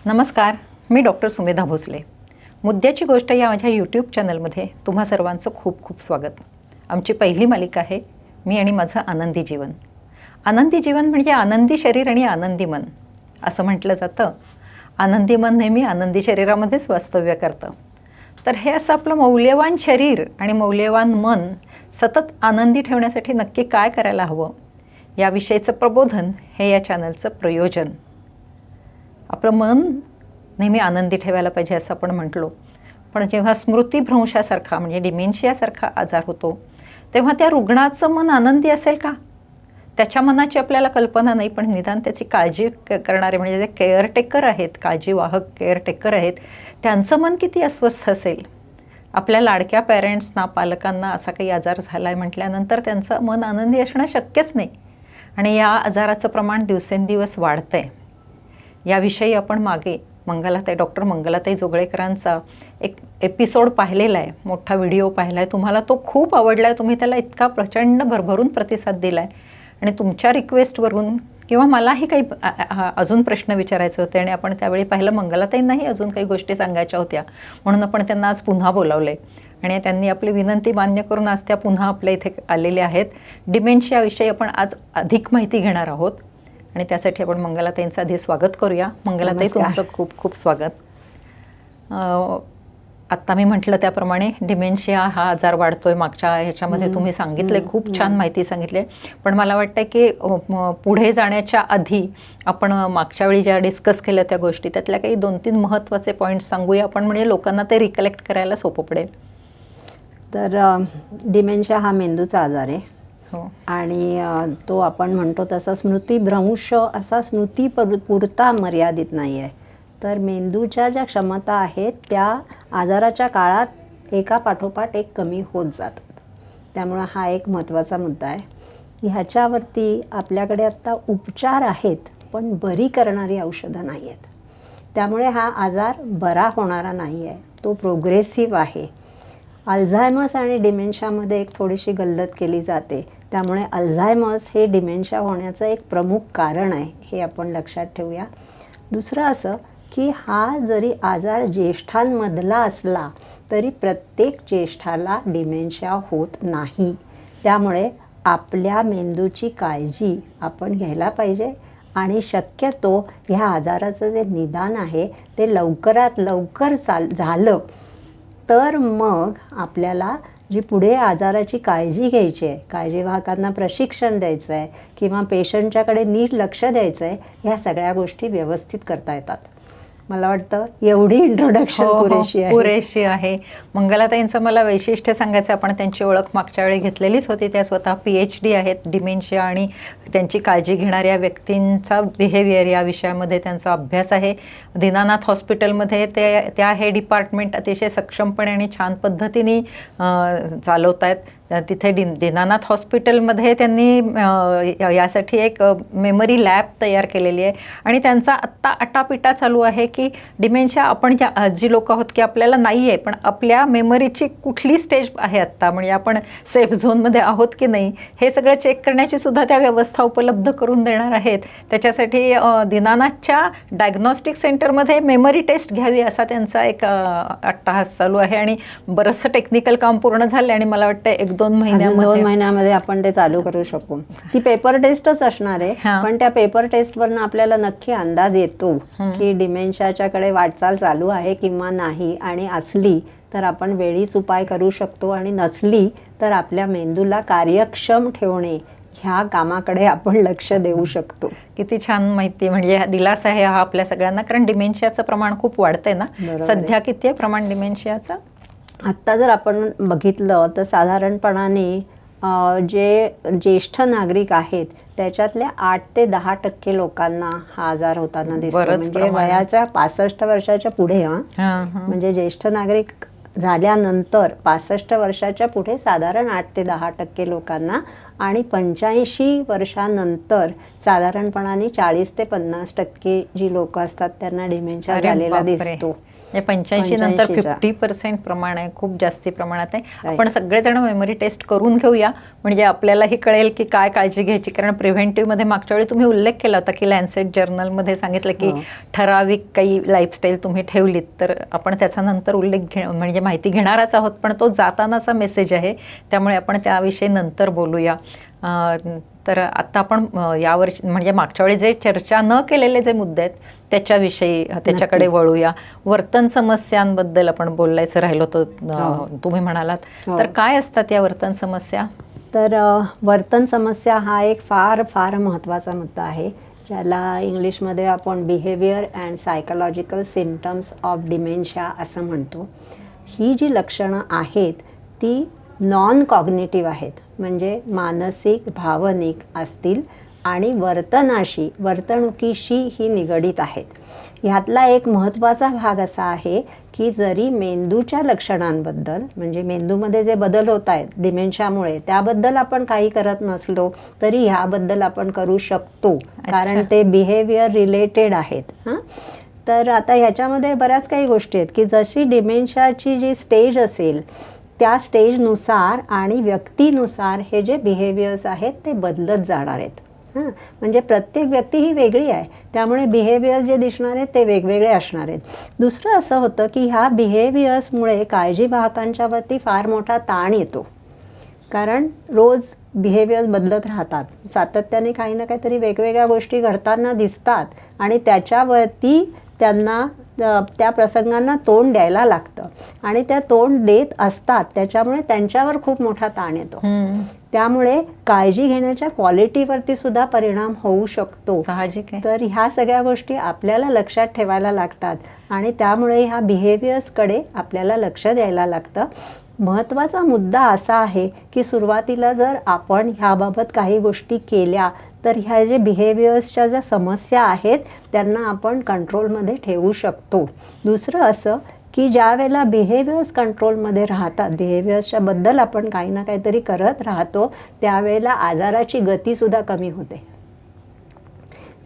नमस्कार, मी डॉक्टर सुमेधा भोसले. मुद्द्याची गोष्ट या माझ्या यूट्यूब चॅनलमध्ये तुम्हा सर्वांचं खूप खूप स्वागत. आमची पहिली मालिका आहे मी आणि माझं आनंदी जीवन. आनंदी जीवन म्हणजे आनंदी शरीर आणि आनंदी मन असं म्हटलं जातं. आनंदी मन नेहमी आनंदी शरीरामध्येच वास्तव्य करतं. तर हे असं आपलं मौल्यवान शरीर आणि मौल्यवान मन सतत आनंदी ठेवण्यासाठी नक्की काय करायला हवं याविषयीचं प्रबोधन हे या चॅनलचं प्रयोजन. आपलं मन नेहमी आनंदी ठेवायला पाहिजे असं आपण म्हटलो, पण जेव्हा स्मृतिभ्रंशासारखा म्हणजे डिमेन्शियासारखा आजार होतो तेव्हा त्या रुग्णाचं मन आनंदी असेल का? त्याच्या मनाची आपल्याला कल्पना नाही, पण निदान त्याची काळजी करणारे म्हणजे जे केअरटेकर आहेत, काळजीवाहक केअरटेकर आहेत, त्यांचं मन किती अस्वस्थ असेल. आपल्या लाडक्या पॅरेंट्सना, पालकांना असा काही आजार झाला आहे म्हटल्यानंतर त्यांचं मन आनंदी असणं शक्यच नाही. आणि या आजाराचं प्रमाण दिवसेंदिवस वाढतं आहे. याविषयी आपण मागे डॉक्टर मंगलाताई जोगळेकरांचा एक एपिसोड पाहिलेला आहे, मोठा व्हिडिओ पाहिला आहे. तुम्हाला तो खूप आवडला आहे. तुम्ही त्याला इतका प्रचंड भरभरून प्रतिसाद दिला आहे आणि तुमच्या रिक्वेस्टवरून किंवा मलाही काही अजून प्रश्न विचारायचे होते आणि आपण त्यावेळी पाहिलं मंगलाताईंनाही अजून काही गोष्टी सांगायच्या होत्या, म्हणून आपण त्यांना आज पुन्हा बोलावले आणि त्यांनी आपली विनंती मान्य करून आज त्या पुन्हा आपल्या इथे आलेल्या आहेत. डिमेन्शियाविषयी आपण आज अधिक माहिती घेणार आहोत आणि त्यासाठी आपण मंगलाताईंचं आधी स्वागत करूया. मंगलाताई, तुमचं खूप खूप स्वागत. आत्ता मी म्हटलं त्याप्रमाणे डिमेन्शिया हा आजार वाढतोय. मागच्या ह्याच्यामध्ये तुम्ही सांगितले, खूप छान माहिती सांगितली. पण मला वाटतं की पुढे जाण्याच्या आधी आपण मागच्या वेळी ज्या डिस्कस केल्या त्या गोष्टी, त्यातल्या काही 2-3 महत्त्वाचे पॉईंट्स सांगूया आपण, म्हणजे लोकांना ते रिकलेक्ट करायला सोपं पडेल. तर डिमेन्शिया हा मेंदूचा आजार आहे. हो. आणि तो आपण म्हणतो तसा स्मृतिभ्रंश असा पुरता मर्यादित नाही आहे. तर मेंदूच्या ज्या क्षमता आहेत त्या आजाराच्या काळात एका पाठोपाठ एक कमी होत जातात. त्यामुळं हा एक महत्त्वाचा मुद्दा आहे. ह्याच्यावरती आपल्याकडे आत्ता उपचार आहेत, पण बरी करणारी औषधं नाही आहेत. त्यामुळे हा आजार बरा होणारा नाही आहे, तो प्रोग्रेसिव्ह आहे. अल्झायमर्स आणि डिमेन्शियामध्ये एक थोडीशी गल्लत केली जाते. त्यामुळे अल्झायमर्स हे डिमेन्शिया होण्याचं एक प्रमुख कारण आहे, हे आपण लक्षात ठेवूया. दुसरं असं की हा जरी आजार ज्येष्ठांमधला असला तरी प्रत्येक ज्येष्ठाला डिमेन्शिया होत नाही. त्यामुळे आपल्या मेंदूची काळजी आपण घ्यायला पाहिजे आणि शक्यतो ह्या आजाराचं जे निदान आहे ते लवकरात लवकर झालं तर मग आपल्याला जी पुढे आजाराची काळजी घ्यायची आहे, काळजीवाहकांना प्रशिक्षण द्यायचं आहे किंवा पेशंटच्याकडे नीट लक्ष द्यायचं आहे, ह्या सगळ्या गोष्टी व्यवस्थित करता येतात. मला वाटतं एवढी इंट्रोडक्शन पुरेशी आहे. मंगलाताईंचं मला वैशिष्ट्य सांगायचं, आपण त्यांची ओळख मागच्या वेळी घेतलेलीच होती. त्या स्वतः PhD आहेत डिमेन्शिया आणि त्यांची काळजी घेणाऱ्या व्यक्तींचा बिहेवियर या विषयामध्ये त्यांचा अभ्यास आहे. दीनानाथ हॉस्पिटलमध्ये त्या हे डिपार्टमेंट अतिशय सक्षमपणे आणि छान पद्धतीने चालवत आहेत. तिथे दीनानाथ हॉस्पिटलमध्ये त्यांनी यासाठी एक मेमरी लॅब तयार केलेली आहे आणि त्यांचा आत्ता अटापिटा चालू आहे की डिमेन्शिया आपण जी लोक आहोत की आपल्याला नाही आहे, पण आपल्या मेमरीची कुठली स्टेज आहे आत्ता, म्हणजे आपण सेफ झोनमध्ये आहोत की नाही हे सगळं चेक करण्याची सुद्धा त्या व्यवस्था उपलब्ध करून देणार आहेत. त्याच्यासाठी दीनानाथच्या डायग्नॉस्टिक सेंटरमध्ये मेमरी टेस्ट घ्यावी असा त्यांचा एक अट्टाहास चालू आहे आणि बरंचसं टेक्निकल काम पूर्ण झालं आणि मला वाटतं 2 महिन्यामध्ये आपण ते चालू करू शकू. ती पेपर टेस्टच असणार आहे, पण त्या पेपर टेस्टवरनं आपल्याला नक्की अंदाज येतो की डिमेन्शियाच्याकडे वाटचाल चालू आहे किंवा नाही, आणि असली तर आपण वेळीच उपाय करू शकतो आणि नसली तर आपल्या मेंदूला कार्यक्षम ठेवणे ह्या कामाकडे आपण लक्ष देऊ शकतो. किती छान माहिती, म्हणजे दिलासा आहे हा आपल्या सगळ्यांना, कारण डिमेन्शियाचं प्रमाण खूप वाढतंय ना. सध्या किती आहे प्रमाण डिमेन्शियाचं? आत्ता जर आपण बघितलं तर साधारणपणाने जे ज्येष्ठ नागरिक आहेत त्याच्यातल्या 8 ते 10% लोकांना हा आजार होताना दिसतो. म्हणजे वयाच्या 65 वर्षाच्या पुढे म्हणजे ज्येष्ठ नागरिक झाल्यानंतर 65 वर्षाच्या पुढे साधारण 8 ते 10% लोकांना आणि 85 वर्षानंतर साधारणपणाने 40 ते 50% जी लोक असतात त्यांना डिमेन्शिया अरे झालेला बापरे. दिसतो. 85 नंतर 85च्या. 50% प्रमाण आहे, खूप जास्ती प्रमाणात आहे. आपण सगळेजण मेमरी टेस्ट करून घेऊया, म्हणजे आपल्यालाही कळेल की काय काळजी घ्यायची. कारण प्रिव्हेंटिव्हमध्ये मागच्या वेळी तुम्ही उल्लेख केला होता की लॅन्सेट जर्नलमध्ये सांगितलं की ठराविक काही लाईफस्टाईल तुम्ही ठेवलीत तर आपण त्याचा नंतर उल्लेख म्हणजे माहिती घेणारच आहोत, पण तो जातानाचा मेसेज आहे, त्यामुळे आपण त्याविषयी नंतर बोलूया. तर आता आपण यावर्षी म्हणजे मागच्या वेळी जे चर्चा न केलेले जे मुद्दे आहेत त्याच्याकडे वळूया. वर्तन समस्यांबद्दल आपण बोलायचं राहिलो होतं, तुम्ही म्हणालात, तर काय असतात या वर्तन समस्या? तर वर्तन समस्या हा एक फार फार महत्त्वाचा मुद्दा आहे, ज्याला इंग्लिशमध्ये आपण behaviour and psychological symptoms of dementia असं म्हणतो. ही जी लक्षणं आहेत ती नॉन कॉग्निटिव्ह आहेत, म्हणजे मानसिक भावनिक असतील आणि वर्तणुकीशी ही निगडीत आहेत. ह्यातला एक महत्त्वाचा भाग असा आहे की जरी मेंदूच्या लक्षणांबद्दल म्हणजे मेंदूमध्ये जे बदल होत आहेत डिमेन्शियामुळे त्याबद्दल आपण काही करत नसलो तरी ह्याबद्दल आपण करू शकतो, कारण ते बिहेवियर रिलेटेड आहेत. तर आता ह्याच्यामध्ये बऱ्याच काही गोष्टी आहेत की जशी डिमेन्शियाची जी स्टेज असेल त्या स्टेजनुसार आणि व्यक्तीनुसार हे जे बिहेवियर्स आहेत ते बदलत जाणार आहेत. म्हणजे प्रत्येक व्यक्ती ही वेगळी आहे, त्यामुळे बिहेवियर जे दिसणार आहेत ते वेगवेगळे असणार आहेत. दुसरं असं होतं की ह्या बिहेवियर्समुळे काळजीवाहकांच्यावरती फार मोठा ताण येतो, कारण रोज बिहेवियर बदलत राहतात, सातत्याने काही ना काहीतरी वेगवेगळ्या गोष्टी घडताना दिसतात आणि त्याच्यावरती त्यांना त्या प्रसंगांना तोंड द्यायला लागतं आणि त्या तोंड देत असतात, त्याच्यामुळे त्यांच्यावर खूप मोठा ताण येतो. त्यामुळे काळजी घेण्याच्या क्वालिटीवरती सुद्धा परिणाम होऊ शकतो, साहजिक आहे. तर ह्या सगळ्या गोष्टी आपल्याला लक्षात ठेवायला लागतात आणि त्यामुळे ह्या बिहेवियर्सकडे आपल्याला लक्ष द्यायला लागतं. महत्त्वाचा मुद्दा असा आहे की सुरुवातीला जर आपण ह्याबाबत काही गोष्टी केल्या तर ह्या जे बिहेवियर्सच्या ज्या समस्या आहेत त्यांना आपण कंट्रोलमध्ये ठेवू शकतो. दुसरं असं की ज्या वेळेला बिहेवियर्स कंट्रोलमध्ये राहतात, बिहेवियर्सच्या बद्दल आपण काही ना काहीतरी करत राहतो, त्यावेळेला आजाराची गतीसुद्धा कमी होते.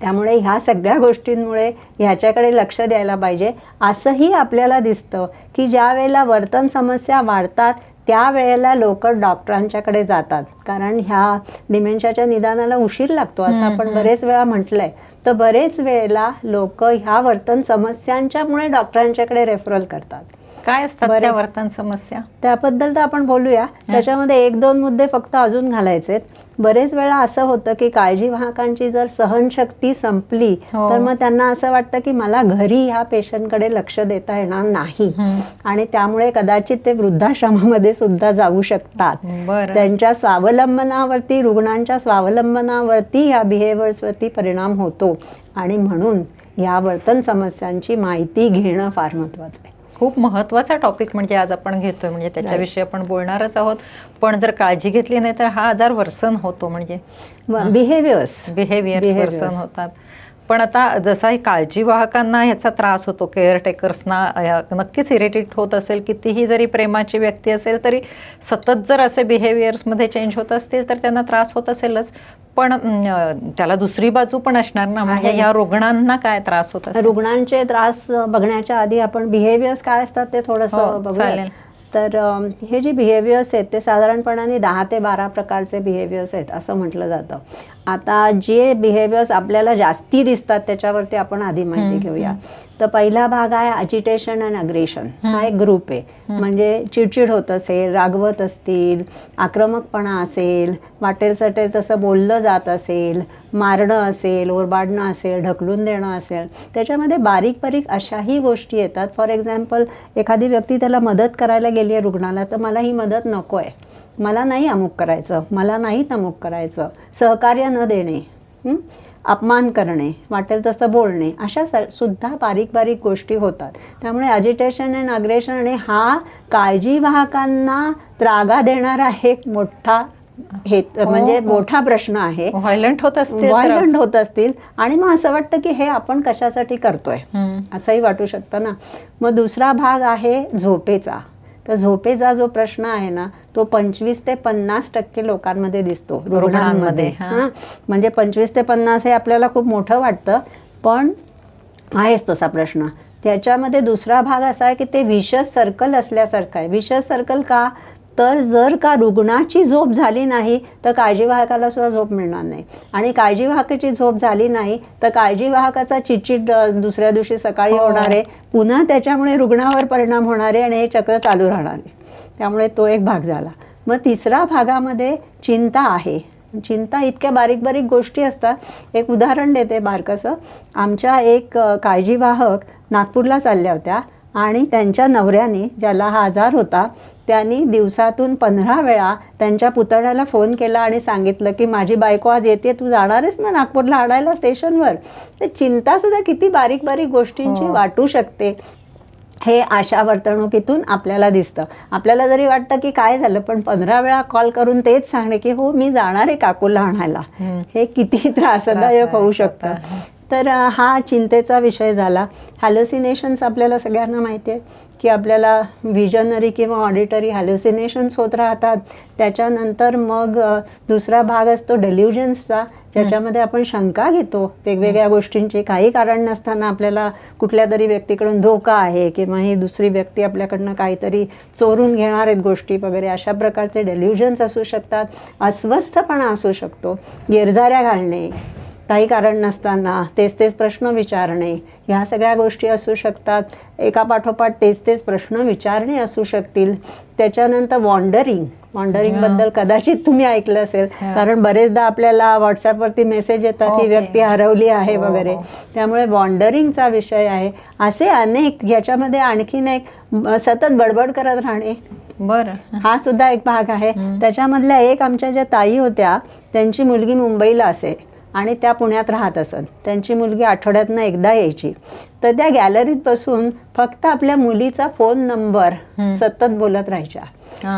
त्यामुळे ह्या सगळ्या गोष्टींमुळे ह्याच्याकडे लक्ष द्यायला पाहिजे. असंही आपल्याला दिसतं की ज्या वेळेला वर्तन समस्या वाढतात त्यावेळेला लोक डॉक्टरांच्याकडे जातात, कारण ह्या डिमेन्शियाच्या निदानाला उशीर लागतो असं आपण बरेच वेळा म्हटलंय. तर बरेच वेळेला लोक ह्या वर्तन समस्यांच्यामुळे डॉक्टरांच्याकडे रेफरल करतात. काय असतात त्या वर्तन समस्या? त्याबद्दल तर आपण बोलूया. त्याच्यामध्ये 1-2 मुद्दे फक्त अजून घालायचे. बरेच वेळा असं होतं की काळजीवाहकांची जर सहनशक्ती संपली तर मग त्यांना असं वाटतं की मला घरी ह्या पेशंटकडे लक्ष देता येणार नाही आणि त्यामुळे कदाचित ते वृद्धाश्रमामध्ये सुद्धा जाऊ शकतात. त्यांच्या स्वावलंबनावरती, रुग्णांच्या स्वावलंबनावरती ह्या बिहेवियर्सवरती परिणाम होतो आणि म्हणून ह्या वर्तन समस्यांची माहिती घेणं फार महत्त्वाचं आहे. खूप महत्त्वाचा टॉपिक म्हणजे आज आपण घेतोय, म्हणजे त्याच्याविषयी आपण बोलणारच आहोत. पण जर काळजी घेतली नाही तर हा आजार वर्सन होतो, म्हणजे बिहेवियर्स वर्सन होतात. पण आता जसा काळजीवाहकांना ह्याचा त्रास होतो, केअरटेकर्सना नक्कीच इरिटेट होत असेल. कितीही जरी प्रेमाची व्यक्ती असेल तरी सतत जर असे बिहेवियर्समध्ये चेंज होत असतील तर त्यांना त्रास होत असेलच. पण त्याला दुसरी बाजू पण असणार ना, म्हणजे या रुग्णांना काय त्रास होत असेल? रुग्णांचे त्रास बघण्याच्या आधी आपण बिहेवियर्स काय असतात ते थोडंसं बघूया. तर हे जे बिहेवियर्स आहेत ते साधारणपणाने 10 ते 12 प्रकारचे बिहेवियर्स आहेत असं म्हटलं जातं. आता जे बिहेवियर्स आपल्याला जास्ती दिसतात त्याच्यावरती आपण आधी माहिती घेऊया. तर पहिला भाग आहे अजिटेशन अँड अग्रेशन. हा एक ग्रुप आहे, म्हणजे चिडचिड होत असेल, रागवत असतील, आक्रमकपणा असेल, वाटेल सटेल तसं बोललं जात असेल, मारणं असेल, ओरबाडणं असेल, ढकलून देणं असेल, त्याच्यामध्ये बारीक बारीक अशाही गोष्टी येतात. फॉर एक्झाम्पल, एखादी व्यक्ती त्याला मदत करायला गेली आहे रुग्णाला, तर मला ही मदत नको आहे, मला नाही अमुक करायचं, मला नाही तमुक करायचं, सहकार्य न देणे, अपमान करणे, वाटेल तसं बोलणे, अशा सुद्धा बारीक बारीक गोष्टी होतात. त्यामुळे अजिटेशन अँड अग्रेशन हा काळजीवाहकांना त्रागा देणारा एक मोठा म्हणजे मोठा प्रश्न आहे. व्हायलंट होत असतील आणि मग असं वाटतं की हे आपण कशासाठी करतोय असंही वाटू शकतं ना. मग दुसरा भाग आहे झोपेचा. तर झोपेचा जो प्रश्न आहे ना तो 25 ते 50% लोकांमध्ये दिसतो रुग्णांमध्ये. हां, म्हणजे 25 ते 50 हे आपल्याला खूप मोठं वाटतं, पण आहेच तसा प्रश्न. त्याच्यामध्ये दुसरा भाग असा आहे की ते विशस सर्कल असल्यासारखं आहे. विशस सर्कल का? तर जर का रुग्णाची झोप झाली नाही तर काळजीवाहकाला सुद्धा झोप मिळणार नाही, आणि काळजीवाहकाची झोप झाली नाही तर काळजीवाहकाचा चिडचिड दुसऱ्या दिवशी सकाळी होणार आहे, पुन्हा त्याच्यामुळे रुग्णावर परिणाम होणार आहे आणि हे चक्र चालू राहणार आहे. त्यामुळे तो एक भाग झाला. मग तिसरा भागामध्ये चिंता आहे. चिंता इतक्या बारीक बारीक गोष्टी असतात. एक उदाहरण देते बारकंसं. आमच्या एक काळजीवाहक नागपूरला चालल्या होत्या आणि त्यांच्या नवऱ्याने, ज्याला हा आजार होता, त्यांनी दिवसातून 15 वेळा त्यांच्या पुतण्याला फोन केला आणि सांगितलं की माझी बायको आज येते, तू जाणार आहेस ना नागपूरला आणायला स्टेशनवर. तर चिंतासुद्धा किती बारीक बारीक गोष्टींची वाटू शकते हे अशा वर्तणुकीतून आपल्याला दिसतं. आपल्याला जरी वाटतं की काय झालं, पण 15 वेळा कॉल करून तेच सांगणे की हो मी जाणार आहे काकूला आणायला, हे किती त्रासदायक होऊ शकतं. तर हा चिंतेचा विषय झाला. हॅल्युसिनेशन्स आपल्याला सगळ्यांना माहिती आहे की आपल्याला व्हिजनरी किंवा ऑडिटरी हॅल्युसिनेशन्स होत राहतात. त्याच्यानंतर मग दुसरा भाग असतो डेल्युजन्सचा, ज्याच्यामध्ये आपण शंका घेतो वेगवेगळ्या गोष्टींची. काही कारण नसताना आपल्याला कुठल्या तरी व्यक्तीकडून धोका आहे किंवा ही दुसरी व्यक्ती आपल्याकडनं काहीतरी चोरून घेणार आहेत गोष्टी वगैरे, अशा प्रकारचे डेल्युजन्स असू शकतात. अस्वस्थपणा असू शकतो, येरझाऱ्या घालणे, काही कारण नसताना तेच तेच प्रश्न विचारणे, ह्या सगळ्या गोष्टी असू शकतात. एकापाठोपाठ तेच तेच प्रश्न विचारणे असू शकतील. त्याच्यानंतर वॉन्डरिंगबद्दल कदाचित तुम्ही ऐकलं असेल, कारण बरेचदा आपल्याला व्हॉट्सॲपवरती मेसेज येतात ही व्यक्ती हरवली आहे वगैरे. त्यामुळे वॉन्डरिंगचा विषय आहे. असे अनेक, ह्याच्यामध्ये आणखीन एक सतत बडबड करत राहणे, बरं, हा सुद्धा एक भाग आहे. त्याच्यामधल्या एक आमच्या ज्या ताई होत्या, त्यांची मुलगी मुंबईला असे आणि त्या पुण्यात राहत असत. त्यांची मुलगी आठवड्यातनं एकदा यायची. तर त्या गॅलरीत बसून फक्त आपल्या मुलीचा फोन नंबर सतत बोलत राहायच्या.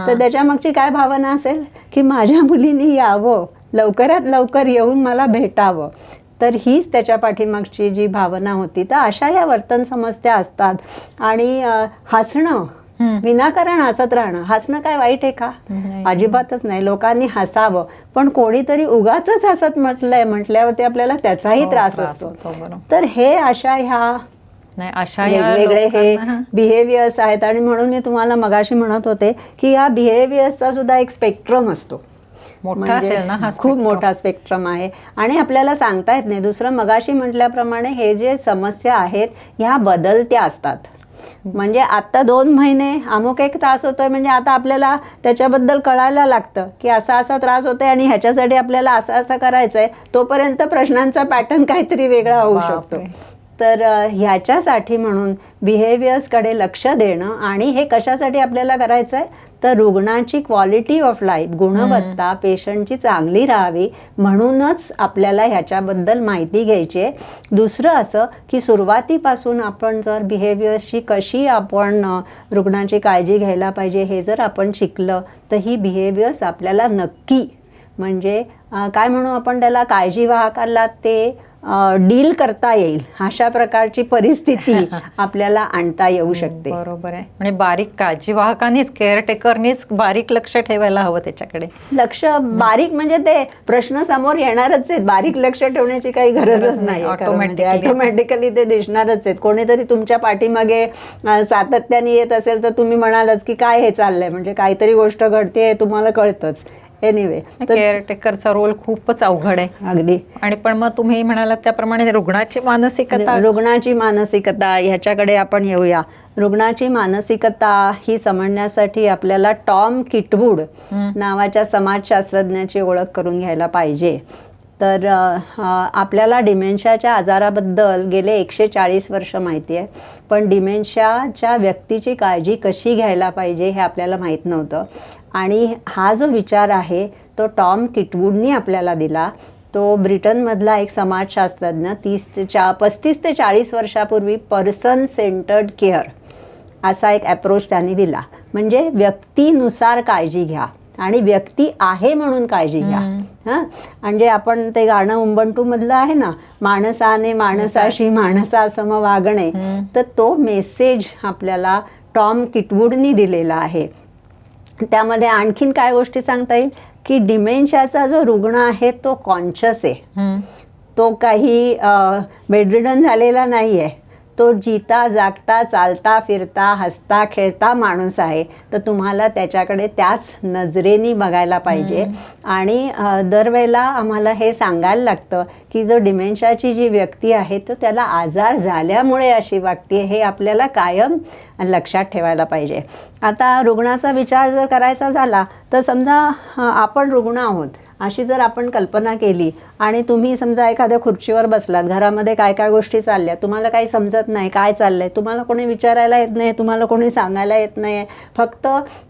तर त्याच्यामागची काय भावना असेल की माझ्या मुलीने यावं, लवकरात लवकर येऊन मला भेटावं. तर हीच त्याच्या पाठीमागची जी भावना होती. तर अशा या वर्तन समस्या असतात. आणि हसणं, विनाकारण हसत राहणं, हसणं काय वाईट आहे का? अजिबातच नाही. लोकांनी हसावं, पण कोणीतरी उगाचच हसत म्हटल्यावरती आपल्याला त्याचाही त्रास असतो. तर हे अशा ह्या वेगवेगळे हे बिहेवियर्स आहेत. आणि म्हणून मी तुम्हाला मगाशी म्हणत होते की या बिहेवियर्सचा सुद्धा एक स्पेक्ट्रम असतो. म्हणजे खूप मोठा स्पेक्ट्रम आहे आणि आपल्याला सांगता येत नाही. दुसरं, मगाशी म्हटल्याप्रमाणे हे जे समस्या आहेत ह्या बदलत्या असतात. म्हणजे आता 2 महिने अमुक एक त्रास होतोय म्हणजे आता आपल्याला त्याच्याबद्दल कळायला लागतं की असा असा त्रास होतोय आणि ह्याच्यासाठी आपल्याला असं असं करायचंय. तोपर्यंत प्रश्नांचा पॅटर्न काहीतरी वेगळा होऊ शकतो. तर ह्याच्यासाठी म्हणून बिहेवियर्सकडे लक्ष देणं. आणि हे कशासाठी आपल्याला करायचं आहे? तर रुग्णाची क्वालिटी ऑफ लाईफ, गुणवत्ता पेशंटची चांगली राहावी म्हणूनच आपल्याला ह्याच्याबद्दल माहिती घ्यायची आहे. दुसरं असं की सुरुवातीपासून आपण जर बिहेवियर्सची कशी आपण रुग्णाची काळजी घ्यायला पाहिजे हे जर आपण शिकलं तर ही बिहेवियर्स आपल्याला नक्की, म्हणजे काय म्हणू आपण त्याला, काळजीवाहकाला ते डील करता येईल अशा प्रकारची परिस्थिती आपल्याला आणता येऊ शकते. बरोबर आहे. म्हणजे बारीक काळजीवाहकानेच, केअरटेकरनेच बारीक लक्ष ठेवायला हवं त्याच्याकडे. लक्ष बारीक म्हणजे ते प्रश्न समोर येणारच आहेत, बारीक लक्ष ठेवण्याची काही गरजच नाही. ऑटोमॅटिकली ते दिसणारच आहेत. कोणीतरी तुमच्या पाठीमागे सातत्याने येत असेल तर तुम्ही म्हणालच की काय हे चाललंय, म्हणजे काहीतरी गोष्ट घडते तुम्हाला कळतंच. एनिवे, केअरटेकरचा रोल खूपच अवघड आहे अगदी. आणि पण मग तुम्ही म्हणालात त्याप्रमाणे रुग्णाची मानसिकता ह्याच्याकडे आपण येऊया. रुग्णाची मानसिकता ही समजण्यासाठी आपल्याला टॉम किटवूड नावाच्या समाजशास्त्रज्ञाची ओळख करून घ्यायला पाहिजे. तर आपल्याला डिमेन्शियाच्या आजाराबद्दल गेले 140 वर्ष माहिती आहे, पण डिमेन्शियाच्या व्यक्तीची काळजी कशी घ्यायला पाहिजे हे आपल्याला माहीत नव्हतं. आणि हा जो विचार आहे तो टॉम किटवूडनी आपल्याला दिला. तो ब्रिटनमधला एक समाजशास्त्रज्ञ 35 ते 40 वर्षापूर्वी पर्सन सेंटर्ड केअर असा एक अप्रोच त्यांनी दिला. म्हणजे व्यक्तीनुसार काळजी घ्या आणि व्यक्ती आहे म्हणून काळजी घ्या. म्हणजे आपण ते गाणं उंबंटूमधलं आहे ना, माणसाने माणसाशी माणसासम वागणे, तर तो मेसेज आपल्याला टॉम किटवूडनी दिलेला आहे. त्यामध्ये आणखीन काय गोष्टी सांगता येईल की डिमेन्शियाचा जो रुग्ण आहे तो कॉन्शियस आहे, तो काही बेडरिडन झालेला नाही आहे, तो जिता जागता चालता फिरता हसता खेळता माणूस आहे. तर तुम्हाला त्याच्याकडे त्याच नजरेने बघायला पाहिजे. आणि दरवेळेला आम्हाला हे सांगायला लागतं की जो डिमेन्शियाची जी व्यक्ती आहे तो त्याला आजार झाल्यामुळे अशी वागते, हे आपल्याला कायम लक्षात ठेवायला पाहिजे. आता रुग्णाचा विचार जर करायचा झाला तर समजा आपण रुग्ण आहोत अशी जर आपण कल्पना केली आणि तुम्ही समजा एखाद्या खुर्चीवर बसलात, घरामध्ये काय काय गोष्टी चालल्या, तुम्हाला काही समजत नाही काय चाललंय, तुम्हाला कोणी विचारायला येत नाही, तुम्हाला कोणी सांगायला येत नाही, फक्त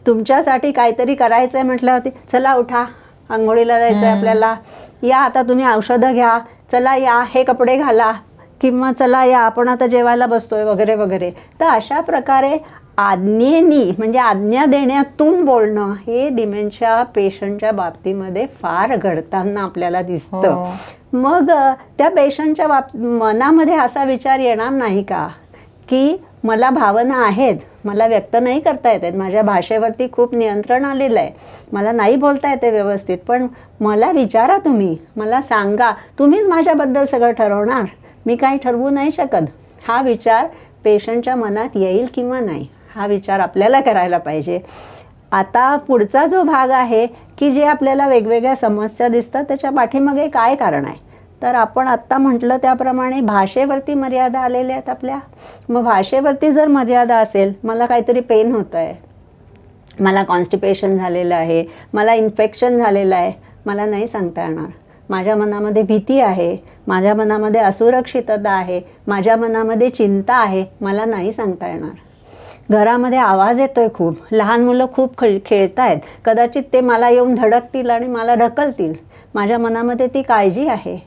तुमच्यासाठी काहीतरी करायचं आहे म्हटल्यावरती चला उठा, आंघोळीला जायचं आहे आपल्याला, या आता तुम्ही औषधं घ्या, चला या हे कपडे घाला, किंवा चला या आपण आता जेवायला बसतोय वगैरे वगैरे. तर अशा प्रकारे आज्ञेनी म्हणजे आज्ञा देण्यातून बोलणं हे डिमेन्शिया पेशंटच्या बाबतीमध्ये फार घडताना आपल्याला दिसतं. मग त्या पेशंटच्या मनामध्ये असा विचार येणार नाही का की मला भावना आहेत, मला व्यक्त नाही करता येत आहेत, माझ्या भाषेवरती खूप नियंत्रण आलेलं आहे, मला नाही बोलता येते व्यवस्थित, पण मला विचारा, तुम्ही मला सांगा, तुम्हीच माझ्याबद्दल सगळं ठरवणार, मी काही ठरवू नाही शकत. हा विचार पेशंटच्या मनात येईल किंवा नाही हा विचार आपल्याला करायला पाहिजे. आता पुढचा जो भाग आहे की जे आपल्याला वेगवेगळ्या समस्या दिसतात त्याच्या पाठीमागे काय कारण आहे, तर आपण आत्ता म्हटलं त्याप्रमाणे भाषेवरती मर्यादा आलेल्या आहेत आपल्या. मग भाषेवरती जर मर्यादा असेल, मला काहीतरी पेन होतं आहे, मला कॉन्स्टिपेशन झालेलं आहे, मला इन्फेक्शन झालेलं आहे, मला नाही सांगता येणार. माझ्या मनामध्ये भीती आहे, माझ्या मनामध्ये असुरक्षितता आहे, माझ्या मनामध्ये चिंता आहे, मला नाही सांगता येणार. घरामध्ये आवाज येतोय खूप, लहान मुलं खूप खेळत आहेत, कदाचित ते मला येऊन धडकतील आणि मला ढकलतील, माझ्या मनामध्ये ती काळजी आहे.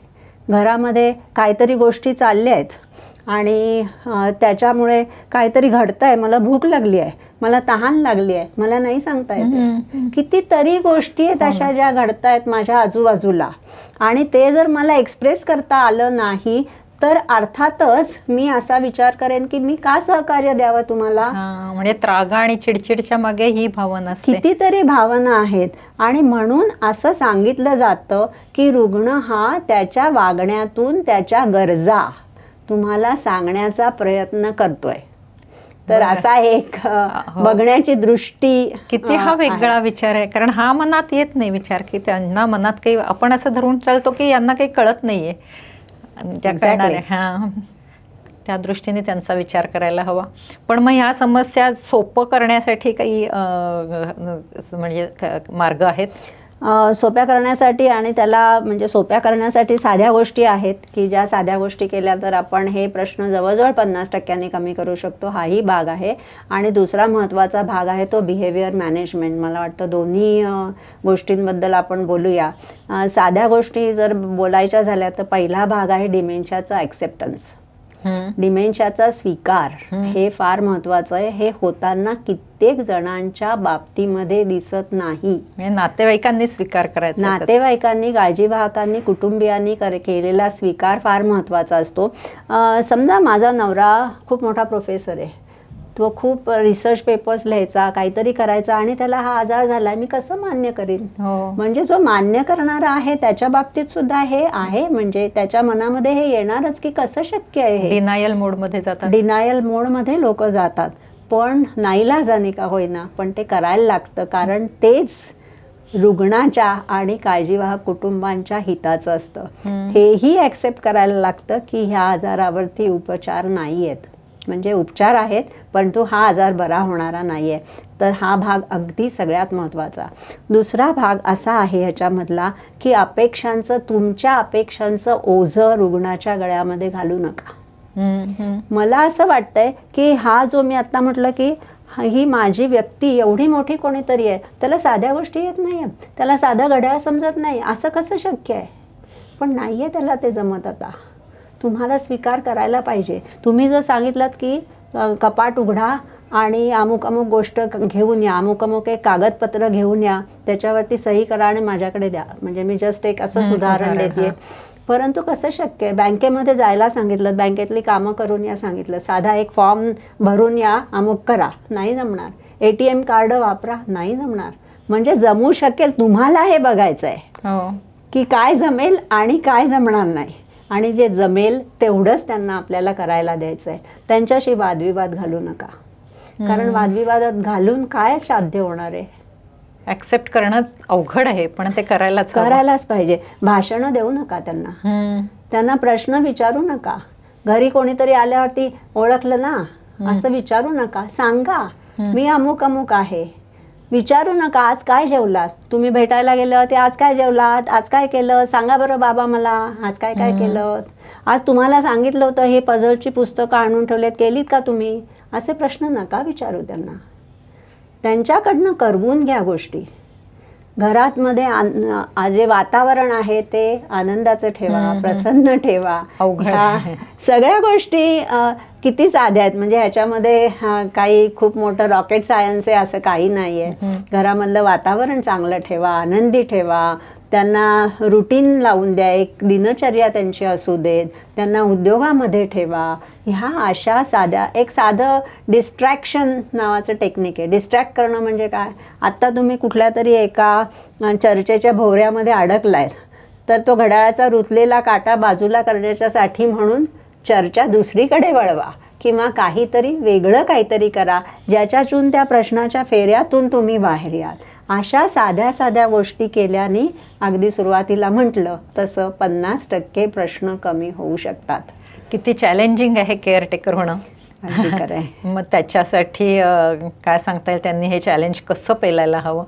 घरामध्ये काहीतरी गोष्टी चालल्या आहेत आणि त्याच्यामुळे काहीतरी घडतं आहे, मला भूक लागली आहे, मला तहान लागली आहे, मला नाही सांगता येते. कितीतरी गोष्टी आहेत अशा ज्या घडत आहेत माझ्या आजूबाजूला आणि ते जर मला एक्सप्रेस करता आलं नाही तर अर्थातच मी असा विचार करेन की मी का सहकार्य द्यावं तुम्हाला. म्हणजे त्रागा आणि चिडचिडच्या मागे ही भावना असते, कितीतरी भावना आहेत. आणि म्हणून असं सांगितलं जातं की रुग्ण हा त्याच्या वागण्यातून त्याच्या गरजा तुम्हाला सांगण्याचा प्रयत्न करतोय. तर असा एक बघण्याची दृष्टी किती हा वेगळा विचार आहे, कारण हा मनात येत नाही विचार की त्यांना मनात काही, आपण असं धरून चालतो की यांना काही कळत नाहीये, ज्या करणारे त्या दृष्टीने त्यांचा विचार करायला हवा. पण मग ह्या समस्या सोपं करण्यासाठी काही म्हणजे मार्ग आहेत सोप्या करण्यासाठी, आणि त्याला म्हणजे सोप्या करण्यासाठी साध्या गोष्टी आहेत की ज्या साध्या गोष्टी केल्या तर आपण हे प्रश्न जवळजवळ 50% कमी करू शकतो. हाही भाग आहे. आणि दुसरा महत्त्वाचा भाग आहे तो बिहेवियर मॅनेजमेंट. मला वाटतं दोन्ही गोष्टींबद्दल आपण बोलूया. साध्या गोष्टी जर बोलायच्या झाल्या तर पहिला भाग आहे डिमेन्शियाचा ॲक्सेप्टन्स, डिमेन्शियाचा स्वीकार. हे फार महत्त्वाचं आहे. हे होताना कित्येक जणांच्या बाबतीमध्ये दिसत नाही. नातेवाईकांनी स्वीकार करायचा, नातेवाईकांनी, काळजीवाहकांनी, कुटुंबियांनी केलेला स्वीकार फार महत्त्वाचा असतो. समजा माझा नवरा खूप मोठा प्रोफेसर आहे, तो खूप रिसर्च पेपर्स लिहायचा, काहीतरी करायचा आणि त्याला हा आजार झाला, मी कसं मान्य करीन. म्हणजे जो मान्य करणारा आहे त्याच्या बाबतीत सुद्धा हे आहे, म्हणजे त्याच्या मनामध्ये हे येणारच की कसं शक्य आहे. हे डिनायल मोडमध्ये जातात, डिनायल मोडमध्ये लोक जातात. पण नाईलाजाने का होईना पण ते करायला लागतं, कारण तेच रुग्णाच्या आणि काळजीवाहक कुटुंबांच्या हिताचं असतं. हेही ॲक्सेप्ट करायला लागतं की ह्या आजारावरती उपचार नाही आहेत, म्हणजे उपचार आहेत परंतु हा आजार बरा होणारा नाही आहे. तर हा भाग अगदी सगळ्यात महत्त्वाचा. दुसरा भाग असा आहे ह्याच्यामधला की अपेक्षांचं, तुमच्या अपेक्षांचं ओझं रुग्णाच्या गळ्यामध्ये घालू नका. मला असं वाटतंय की हा जो मी आत्ता म्हटलं की ही माझी व्यक्ती एवढी मोठी कोणीतरी आहे, त्याला साध्या गोष्टी येत नाही आहेत, त्याला साधा घड्याळ समजत नाही, असं कसं शक्य आहे. पण नाही आहे त्याला ते जमत. आता तुम्हाला स्वीकार करायला पाहिजे. तुम्ही जर सांगितलात की कपाट उघडा आणि अमुक अमुक गोष्ट घेऊन या, अमुक अमुक एक कागदपत्र घेऊन या, त्याच्यावरती सही करा आणि माझ्याकडे द्या, म्हणजे मी जस्ट एक असंच उदाहरण देते, परंतु कसं शक्य आहे? बँकेमध्ये जायला सांगितलं, बँकेतली कामं करून या सांगितलं, साधा एक फॉर्म भरून या, अमुक करा, नाही जमणार. ATM कार्ड वापरा, नाही जमणार. म्हणजे जमू शकेल तुम्हाला हे बघायचं आहे हो. की काय जमेल आणि काय जमणार नाही. आणि जे जमेल तेवढंच त्यांना आपल्याला करायला द्यायचं आहे. त्यांच्याशी वादविवाद घालू नका, कारण वादविवादात घालून काय साध्य होणार आहे? ऍक्सेप्ट करणंच अवघड आहे, पण ते करायलाच हवं. करायलाच पाहिजे. भाषणं देऊ नका त्यांना, त्यांना प्रश्न विचारू नका. घरी कोणीतरी आल्यावरती ओळखलं ना असं विचारू नका. सांगा मी अमुक अमुक आहे. विचारू नका आज काय जेवलात, तुम्ही भेटायला गेलं ते आज काय जेवलात, आज काय केलं, सांगा बरं बाबा मला आज काय काय केलं, आज तुम्हाला सांगितलं होतं हे पझलची पुस्तकं आणून ठेवलेत, केलीत का तुम्ही, असे प्रश्न नका विचारू त्यांना. त्यांच्याकडनं करवून घ्या गोष्टी. घरात मध्ये जे वातावरण आहे ते आनंदाचं ठेवा, प्रसन्न ठेवा. सगळ्या गोष्टी किती साध्या आहेत, म्हणजे ह्याच्यामध्ये काही खूप मोठं रॉकेट सायन्स आहे असं काही नाही आहे. घरामधलं वातावरण चांगलं ठेवा, आनंदी ठेवा. त्यांना रुटीन लावून द्या, एक दिनचर्या त्यांची असू देत. त्यांना उद्योगामध्ये ठेवा. ह्या अशा साध्या, एक साधं डिस्ट्रॅक्शन नावाचं टेक्निक आहे. डिस्ट्रॅक्ट करणं म्हणजे काय? आत्ता तुम्ही कुठल्या तरी एका चर्चेच्या भोवऱ्यामध्ये अडकलाय, तर तो घड्याळाचा रुतलेला काटा बाजूला करण्याच्यासाठी म्हणून चर्चा दुसरीकडे वळवा, किंवा काहीतरी वेगळं काहीतरी करा ज्याच्यातून त्या प्रश्नाच्या फेऱ्यातून तुम्ही बाहेर याल. अशा साध्या साध्या गोष्टी केल्याने अगदी सुरुवातीला म्हटलं तसं 50% प्रश्न कमी होऊ शकतात. किती चॅलेंजिंग आहे केअरटेकर होणं. अगदी खरं आहे. मग त्याच्यासाठी काय सांगता येईल, त्यांनी हे चॅलेंज कसं पेलायला हवं?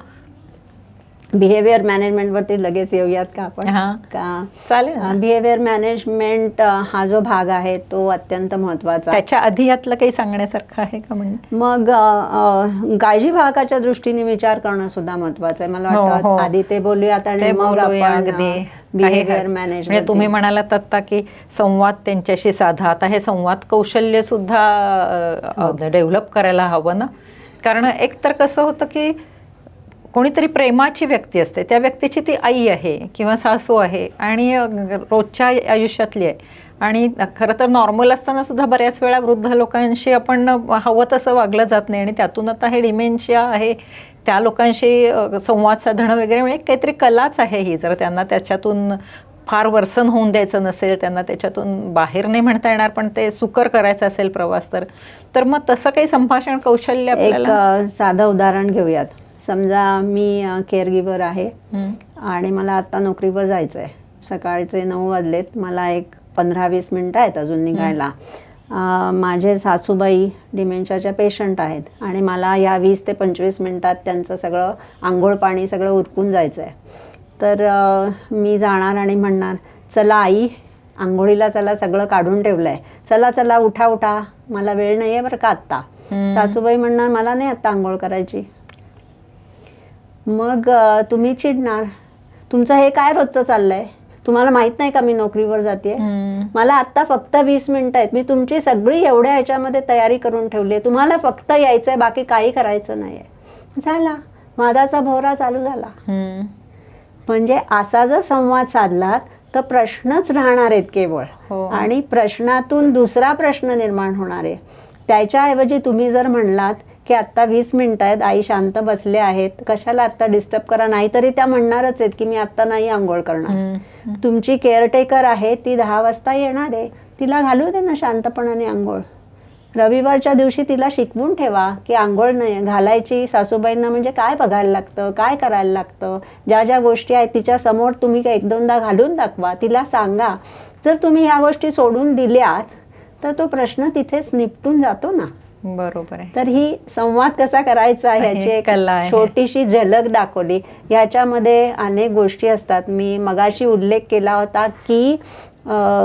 बिहेवियर मॅनेजमेंटवरती लगेच येऊयात का आपण? का चालेल. बिहेवियर मॅनेजमेंट हा जो भाग आहे तो अत्यंत महत्त्वाचा. त्याच्या आधी यातलं काही सांगण्यासारखं आहे का? म्हणजे मग काळजी भागाच्या दृष्टीने विचार करणं सुद्धा महत्त्वाचं आहे. मला वाटतं आधी ते बोलूयात आणि मग आपण बिहेवियर मॅनेजमेंट. तुम्ही म्हणालात आता की संवाद त्यांच्याशी साधा. आता हे संवाद कौशल्य सुद्धा डेव्हलप करायला हवं ना, कारण एक तर कसं होतं की कोणीतरी प्रेमाची व्यक्ती असते, त्या व्यक्तीची ती आई आहे किंवा सासू आहे आणि रोजच्या आयुष्यातली आहे. आणि खरं तर नॉर्मल असताना सुद्धा बऱ्याच वेळा वृद्ध लोकांशी आपण हवं तसं वागलं जात नाही, आणि त्यातून आता हे डिमेन्शिया आहे, त्या लोकांशी संवाद साधणं वगैरे, म्हणजे काहीतरी कलाच आहे ही. जर त्यांना त्याच्यातून फार वर्सन होऊन द्यायचं नसेल, त्यांना त्याच्यातून बाहेर नाही म्हणता येणार, पण ते सुकर करायचं असेल प्रवास, तर मग तसं काही संभाषण कौशल्य आपल्याला. एक साधं उदाहरण घेऊयात. समजा मी केअरगिव्हर आहे आणि मला आत्ता नोकरीवर जायचं आहे. सकाळचे 9 वाजलेत, मला एक 15-20 मिनटं आहेत अजून निघायला. माझे सासूबाई डिमेन्शियाच्या पेशंट आहेत आणि मला या 20 ते 25 मिनटात त्यांचं सगळं आंघोळ पाणी सगळं उरकून जायचं आहे. तर मी जाणार आणि म्हणणार, चला आई आंघोळीला चला, सगळं काढून ठेवलं आहे, चला चला उठा उठा, मला वेळ नाही आहे बरं का आत्ता. सासूबाई म्हणणार, मला नाही आत्ता आंघोळ करायची. मग तुम्ही चिडणार, तुमचं हे काय रोजचं चाललंय, तुम्हाला माहित नाही का मी नोकरीवर जाते, मला आत्ता फक्त 20 मिनिटं आहेत, मी तुमची सगळी एवढ्या ह्याच्यामध्ये तयारी करून ठेवली आहे, तुम्हाला फक्त यायचंय, बाकी काही करायचं नाही आहे. झाला, वादाचा भोवरा चालू झाला. म्हणजे असा जर संवाद साधलात तर प्रश्नच राहणार आहेत केवळ, आणि प्रश्नातून दुसरा प्रश्न निर्माण होणार आहे. त्याच्याऐवजी तुम्ही जर म्हणलात की आत्ता 20 मिनिटं आहेत, आई शांत बसले आहेत, कशाला आत्ता डिस्टर्ब करा, नाहीतरी त्या म्हणणारच आहेत की मी आत्ता नाही आंघोळ करणार. तुमची केअरटेकर आहे, ती 10 वाजता येणार आहे, तिला घालू दे ना शांतपणाने आंघोळ. रविवारच्या दिवशी तिला शिकवून ठेवा की आंघोळ नाही घालायची. सासूबाईंना म्हणजे काय बघायला लागतं, काय करायला लागतं, ज्या ज्या गोष्टी आहेत तिच्या समोर तुम्ही 1-2दा घालून दाखवा, तिला सांगा. जर तुम्ही ह्या गोष्टी सोडून दिल्यात तर तो प्रश्न तिथेच निपटून जातो ना. बरोबर आहे. तर ही संवाद कसा करायचा ह्याची एक छोटीशी झलक दाखवली. ह्याच्यामध्ये अनेक गोष्टी असतात. मी मगाशी उल्लेख केला होता की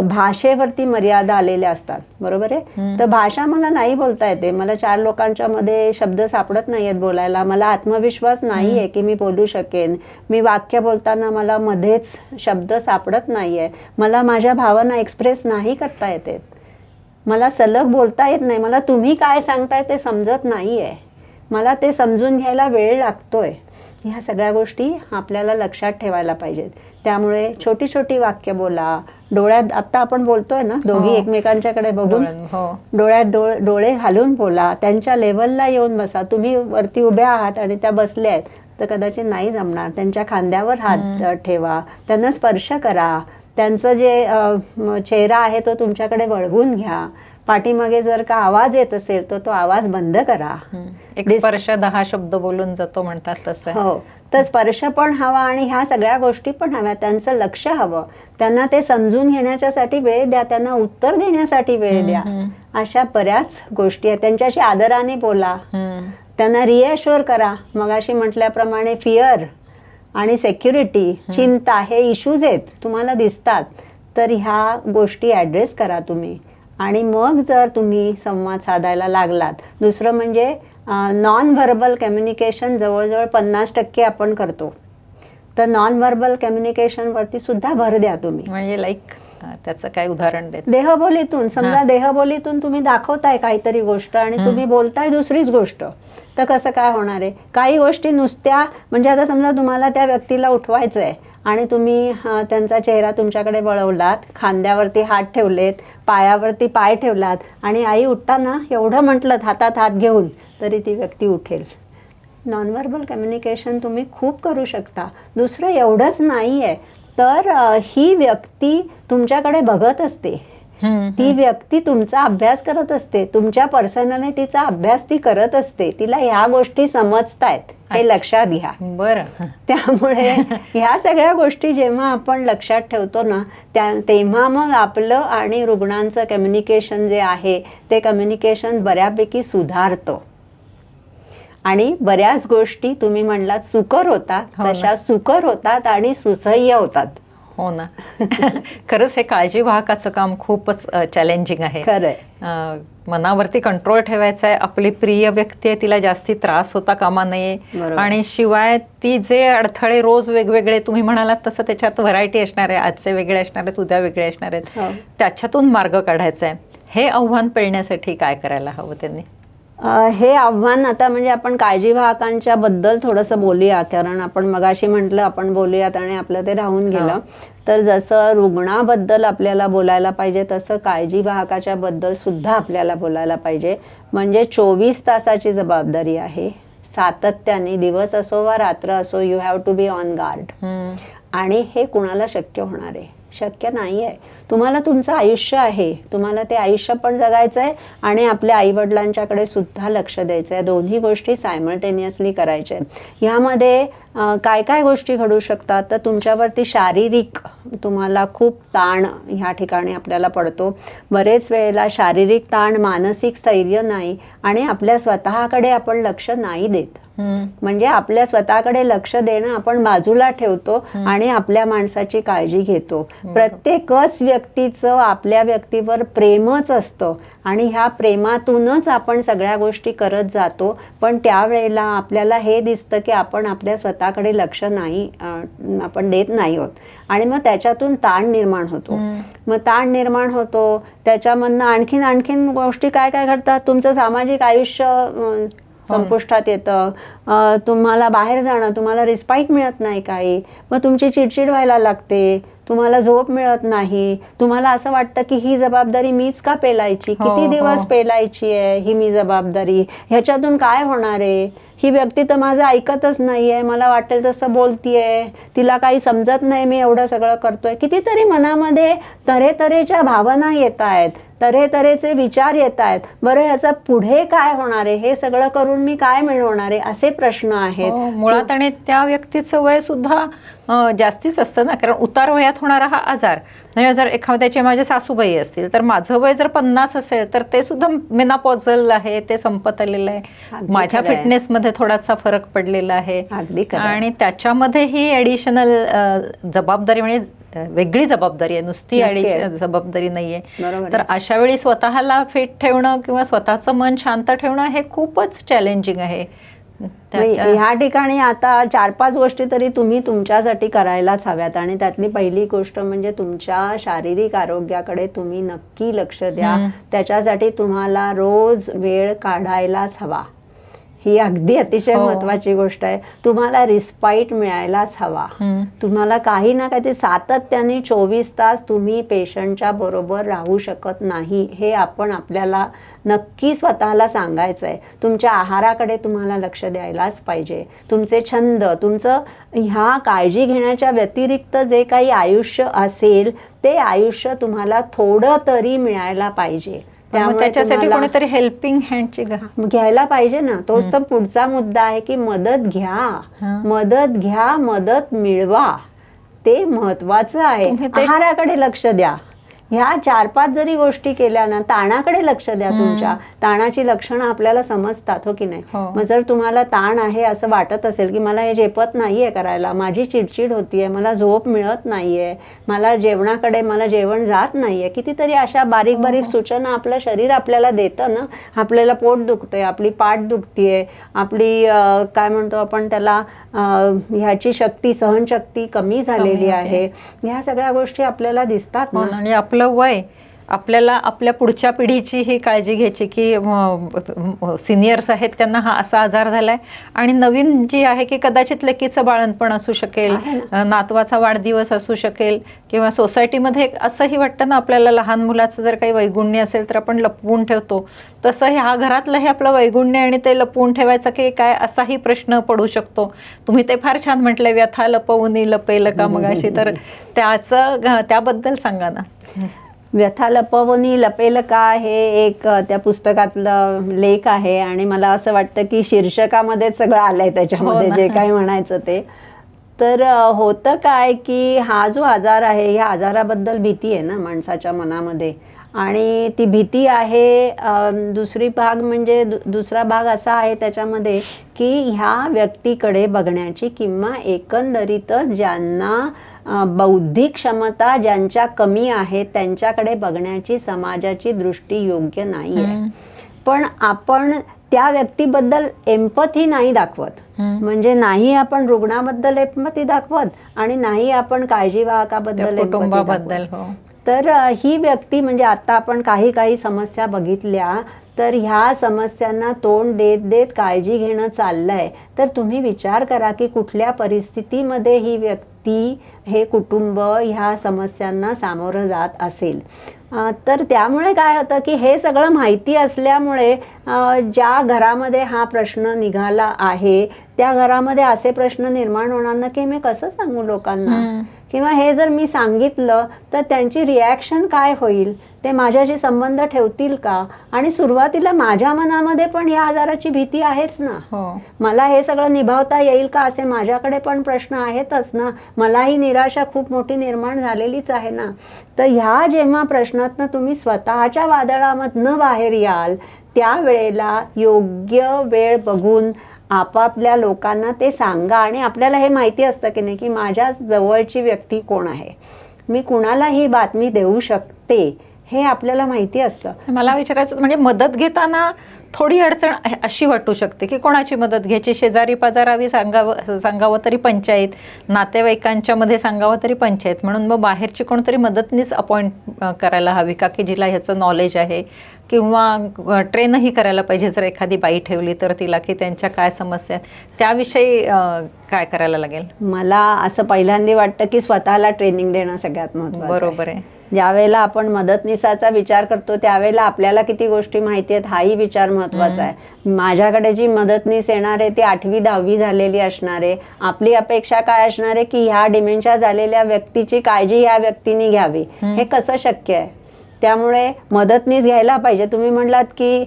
भाषेवरती मर्यादा आलेल्या असतात, बरोबर आहे. तर भाषा मला नाही बोलता येते, मला 4 लोकांच्या मध्ये शब्द सापडत नाही आहेत बोलायला, मला आत्मविश्वास नाही आहे की मी बोलू शकेन, मी वाक्य बोलताना मला मध्येच शब्द सापडत नाही आहे, मला माझ्या भावना एक्सप्रेस नाही करता येते, मला सलग बोलता येत नाही, मला तुम्ही काय सांगताय ते समजत नाही आहे, मला ते समजून घ्यायला वेळ लागतोय. ह्या सगळ्या गोष्टी आपल्याला लक्षात ठेवायला पाहिजेत. त्यामुळे छोटी छोटी वाक्य बोला. डोळ्यात आत्ता आपण बोलतोय ना दोघी एकमेकांच्याकडे बघून, डोळ्यात डोळे घालून बोला. त्यांच्या लेवलला येऊन बसा. तुम्ही वरती उभ्या आहात आणि त्या बसल्या आहेत तर कदाचित नाही जमणार. त्यांच्या खांद्यावर हात ठेवा, त्यांना स्पर्श करा. त्यांचं जे चेहरा आहे तो तुमच्याकडे वळवून घ्या. पाठीमागे जर का आवाज येत असेल तर तो आवाज बंद करा. एक स्पर्श 10 शब्द बोलून जातो म्हणतात तसं. हो, तर स्पर्श पण हवा आणि ह्या सगळ्या गोष्टी पण हव्या. त्यांचं लक्ष हवं. त्यांना ते समजून घेण्याच्यासाठी वेळ द्या, त्यांना उत्तर देण्यासाठी वेळ द्या. अशा बऱ्याच गोष्टी आहेत. त्यांच्याशी आदराने बोला, त्यांना रिॲश्युअर करा. मगाशी म्हटल्याप्रमाणे फिअर आणि सेक्युरिटी, चिंता हे इश्यूज आहेत, तुम्हाला दिसतात, तर ह्या गोष्टी ॲड्रेस करा तुम्ही. आणि मग जर तुम्ही संवाद साधायला लागलात. दुसरं म्हणजे नॉन व्हर्बल कम्युनिकेशन जवळजवळ 50% आपण करतो. तर नॉन व्हर्बल कम्युनिकेशनवरती सुद्धा भर द्या तुम्ही. म्हणजे लाईक त्याचं काय उदाहरण देत? देहबोलीतून समजा, देहबोलीतून तुम्ही दाखवताय काहीतरी गोष्ट आणि तुम्ही बोलताय दुसरीच गोष्ट, तर कसं काय होणार आहे? काही गोष्टी नुसत्या म्हणजे आता समजा तुम्हाला त्या व्यक्तीला उठवायचं आहे आणि तुम्ही त्यांचा चेहरा तुमच्याकडे वळवलात, खांद्यावरती हात ठेवलेत, पायावरती पाय ठेवलात आणि आई उठताना एवढं म्हटलं हातात हात घेऊन तरी ती व्यक्ती उठेल. नॉनव्हर्बल कम्युनिकेशन तुम्ही खूप करू शकता. दुसरं एवढंच नाही आहे, तर ही व्यक्ती तुमच्याकडे बघत असते. ती व्यक्ती तुमचा अभ्यास करत असते. तुमच्या पर्सनॅलिटीचा अभ्यास ती करत असते. तिला ह्या गोष्टी समजतायत हे लक्षात घ्या. बरं. त्यामुळे ह्या सगळ्या गोष्टी जेव्हा आपण लक्षात ठेवतो ना, तेव्हा मग आपलं आणि रुग्णांचं कम्युनिकेशन जे आहे ते कम्युनिकेशन बऱ्यापैकी सुधारतं. आणि बऱ्याच गोष्टी तुम्ही म्हणलात सुकर होतात, तशा सुकर होतात आणि सुसह्य होतात. हो ना. खरंच हे काळजी वाहकाचं काम खूपच चॅलेंजिंग आहे. खरंय. मनावरती कंट्रोल ठेवायचा आहे. आपली प्रिय व्यक्ती आहे, तिला जास्ती त्रास होता कामा नये. आणि शिवाय ती जे अडथळे रोज वेगवेगळे तुम्ही म्हणालात तसं त्याच्यात व्हरायटी असणार आहे. आजचे वेगळे असणार आहेत, उद्या वेगळे असणार आहेत. त्याच्यातून मार्ग काढायचा आहे. हे आव्हान पेलण्यासाठी काय करायला हवं त्यांनी? हे आव्हान आता म्हणजे आपण काळजी वाहकांच्या बद्दल थोडंसं बोलूया, कारण आपण मगाशी म्हटलं आपण बोलूयात आणि आपलं ते राहून गेलं. तर जसं रुग्णाबद्दल आपल्याला बोलायला पाहिजे तसं काळजी वाहकाच्या बद्दल सुद्धा आपल्याला बोलायला पाहिजे. म्हणजे 24 तासाची जबाबदारी आहे. सातत्याने, दिवस असो वा रात्र असो, you have to be on guard. आणि हे कुणाला शक्य होणार आहे? शक्य नाही आहे. तुम्हाला तुमचं आयुष्य आहे, तुम्हाला ते आयुष्य पण जगायचं आहे आणि आपल्या आईवडिलांच्याकडे सुद्धा लक्ष द्यायचं आहे. दोन्ही गोष्टी सायमल्टेनियसली करायच्या आहेत. ह्यामध्ये काय काय गोष्टी घडू शकतात? तर तुमच्यावरती शारीरिक तुम्हाला खूप ताण ह्या ठिकाणी आपल्याला पडतो. बरेच वेळेला शारीरिक ताण, मानसिक स्थैर्य नाही आणि आपल्या स्वतःकडे आपण लक्ष नाही देत. म्हणजे आपल्या स्वतःकडे लक्ष देणं आपण बाजूला ठेवतो आणि आपल्या माणसाची काळजी घेतो. प्रत्येकच व्यक्तीचं आपल्या व्यक्तीवर प्रेमच असतं आणि ह्या प्रेमातूनच आपण सगळ्या गोष्टी करत जातो. पण त्यावेळेला आपल्याला हे दिसतं की आपण आपल्या स्वतःकडे लक्ष नाही, आपण देत नाही आहोत आणि मग त्याच्यातून ताण निर्माण होतो. मग ताण निर्माण होतो, त्याच्यामधनं आणखीन गोष्टी काय काय घडतात. तुमचं सामाजिक आयुष्य संपुष्टात येतं. तुम्हाला बाहेर जाणं, तुम्हाला रिस्पाईट मिळत नाही काही, मग तुमची चिडचिड व्हायला लागते, तुम्हाला झोप मिळत नाही, तुम्हाला असं वाटतं की ही जबाबदारी मीच का पेलायची, किती दिवस पेलायची आहे ही मी जबाबदारी, ह्याच्यातून काय होणार आहे, ही व्यक्ती तर माझं ऐकतच नाही आहे, मला वाटेल तसं बोलतीये, तिला काही समजत नाही, मी एवढं सगळं करतोय. कितीतरी मनामध्ये तऱ्हेतऱ्हेच्या भावना येत आहेत, तऱ्हेतऱ्हेचे विचार येत आहेत. बरं, ह्याचं पुढे काय होणार आहे, हे सगळं करून मी काय मिळवणार आहे, असे प्रश्न आहेत मुळात. आणि त्या व्यक्तीचं वय सुद्धा जास्तीच असतं ना, कारण उतार वयात होणारा हा आजार. म्हणजे जर एखाद्याचे माझे सासूबाई असतील तर माझं वय जर 50 असेल तर ते सुद्धा मेनोपॉझल आहे, ते संपत आलेलं आहे. माझ्या फिटनेसमध्ये थोडासा फरक पडलेला आहे आणि त्याच्यामध्ये ही ॲडिशनल जबाबदारी, म्हणजे वेगळी जबाबदारी आहे, नुसती ॲडिशनल जबाबदारी नाहीये. तर अशा वेळी स्वतःला फिट ठेवणं किंवा स्वतःचं मन शांत ठेवणं हे खूपच चॅलेंजिंग आहे. ह्या ठिकाणी आता 4-5 गोष्टी तरी तुम्ही तुमच्यासाठी करायलाच हव्यात आणि त्यातली पहिली गोष्ट म्हणजे तुमच्या शारीरिक आरोग्याकडे तुम्ही नक्की लक्ष द्या. त्याच्यासाठी तुम्हाला रोज वेळ काढायलाच हवा. ही अगदी अतिशय महत्त्वाची गोष्ट आहे. तुम्हाला रिस्पाईट मिळायलाच हवा. तुम्हाला काही ना काही सातत्याने 24 तास तुम्ही पेशंटच्या बरोबर राहू शकत नाही, हे आपण आपल्याला नक्की स्वतःला सांगायचं आहे. तुमच्या आहाराकडे तुम्हाला लक्ष द्यायलाच पाहिजे. तुमचे छंद, तुमचं ह्या काळजी घेण्याच्या व्यतिरिक्त जे काही आयुष्य असेल ते आयुष्य तुम्हाला थोडं तरी मिळायला पाहिजे. त्यामुळे त्याच्यासाठी कोणीतरी हेल्पिंग हँडची घ्यायला पाहिजे ना. तोच तर पुढचा मुद्दा आहे की मदत घ्या, मदत घ्या, मदत मिळवा. ते महत्वाचं आहे. आहाराकडे लक्ष द्या. ह्या 4-5 जरी गोष्टी केल्या ना, ताणाकडे लक्ष द्या. तुमच्या ताणाची लक्षणं आपल्याला समजतात, हो की नाही. मग जर तुम्हाला ताण आहे असं वाटत असेल की मला हे झेपत नाहीये करायला, माझी चिडचिड होतीये, मला झोप मिळत नाहीये, मला जेवणाकडे मला जेवण जात नाहीये, कितीतरी अशा बारीक बारीक सूचना आपलं शरीर आपल्याला देतं ना. आपल्याला पोट दुखतंय, आपली पाठ दुखतीये, आपली काय म्हणतो आपण त्याला, ह्याची शक्ती, सहनशक्ती कमी झालेली आहे. ह्या सगळ्या गोष्टी आपल्याला दिसतात ना. आणि आपलं वय, आपल्याला आपल्या पुढच्या पिढीची ही काळजी घ्यायची की सिनियर्स आहेत त्यांना हा असा आजार झालाय, आणि नवीन जी आहे की कदाचित लेकीचं बाळणपण असू शकेल, नातवाचा वाढदिवस असू शकेल, किंवा सोसायटीमध्ये असंही वाटतं ना आपल्याला लहान मुलाचं जर काही वैगुण्य असेल तर आपण लपवून ठेवतो. तसं ह्या घरातलं हे आपलं वैगुण्य आणि ते लपवून ठेवायचं की काय, असाही प्रश्न पडू शकतो. तुम्ही ते फार छान म्हटलंय, व्यथा लपवून लपेल का मगाशी, तर त्याबद्दल सांगा ना. व्यथा लपवणी लपेल का हे एक त्या पुस्तकातलं लेख आहे, आणि मला असं वाटतं की शीर्षकामध्येच सगळं आलंय त्याच्यामध्ये, जे काही म्हणायचं ते. तर होतं काय की हा जो आजार आहे, ह्या आजाराबद्दल भीती आहे ना माणसाच्या मनामध्ये, आणि ती भीती आहे. दुसरा भाग असा आहे त्याच्यामध्ये की ह्या व्यक्तीकडे बघण्याची, किंवा एकंदरीतच ज्यांना बौद्धिक क्षमता ज्यांच्या कमी आहे त्यांच्याकडे बघण्याची समाजाची दृष्टी योग्य नाही आहे. पण आपण त्या व्यक्तीबद्दल एम्पथी नाही दाखवत. म्हणजे नाही आपण रुग्णाबद्दल एम्पथी दाखवत, आणि नाही आपण काळजीवाहकाबद्दल एम्पथी दाखवत. तर ही व्यक्ती, म्हणजे आता आपण काही समस्या बघितल्या, तर ह्या समस्यांना तोंड देत देत काळजी घेणं चाललंय. तर तुम्ही विचार करा की कुठल्या परिस्थितीमध्ये ही व्यक्ती, हे कुटुंब ह्या समस्यांना सामोरं जात असेल. तर त्यामुळे काय होतं की हे सगळं माहिती असल्यामुळे ज्या घरामध्ये हा प्रश्न निघाला आहे त्या घरामध्ये असे प्रश्न निर्माण होणार ना की मी कसं सांगू लोकांना, किंवा हे जर मी सांगितलं तर त्यांची रिॲक्शन काय होईल, ते माझ्याशी संबंध ठेवतील का. आणि सुरुवातीला माझ्या मनामध्ये पण या आजाराची भीती आहेच ना. मला हे सगळं निभावता येईल का असे माझ्याकडे पण प्रश्न आहेतच ना. मलाही निराशा खूप मोठी निर्माण झालेलीच आहे ना. तर ह्या जेव्हा प्रश्नातनं तुम्ही स्वतःच्या वादळामधनं बाहेर याल, त्यावेळेला योग्य वेळ बघून आपापल्या लोकांना ते सांगा. आणि आपल्याला हे माहिती असतं की नाही की माझ्या जवळची व्यक्ती कोण आहे, मी कुणाला ही बातमी देऊ शकते, हे आपल्याला माहिती असतं. मला विचारायचं म्हणजे मदत घेताना थोडी अडचण अशी वाटू शकते की कोणाची मदत घ्यायची, शेजारी पाजारावी सांगावं तरी पंचायत, नातेवाईकांच्या मध्ये सांगावं तरी पंचायत, म्हणून मग बाहेरची कोणतरी मदतनीस अपॉइंट करायला हवी का की जिला ह्याचं नॉलेज आहे, किंवा ट्रेनही करायला पाहिजे जर एखादी बाई ठेवली तर तिला की त्यांच्या काय समस्या आहेत, त्याविषयी काय करायला लागेल. मला असं पहिल्यांदा वाटतं की स्वतःला ट्रेनिंग देणं सगळ्यात महत्त्वाचं. बरोबर आहे. ज्यावेळेला आपण मदतनीसाचा विचार करतो त्यावेळेला आपल्याला किती गोष्टी माहिती आहेत हाही विचार महत्त्वाचा आहे. माझ्याकडे जी मदतनीस येणार आहे ती 8वी 10वी झालेली असणार आहे. आपली अपेक्षा काय असणार आहे की ह्या डिमेन्शिया झालेल्या व्यक्तीची काळजी ह्या व्यक्तीने घ्यावी, हे कसं शक्य आहे. त्यामुळे मदतनीस घ्यायला पाहिजे. तुम्ही म्हणलात की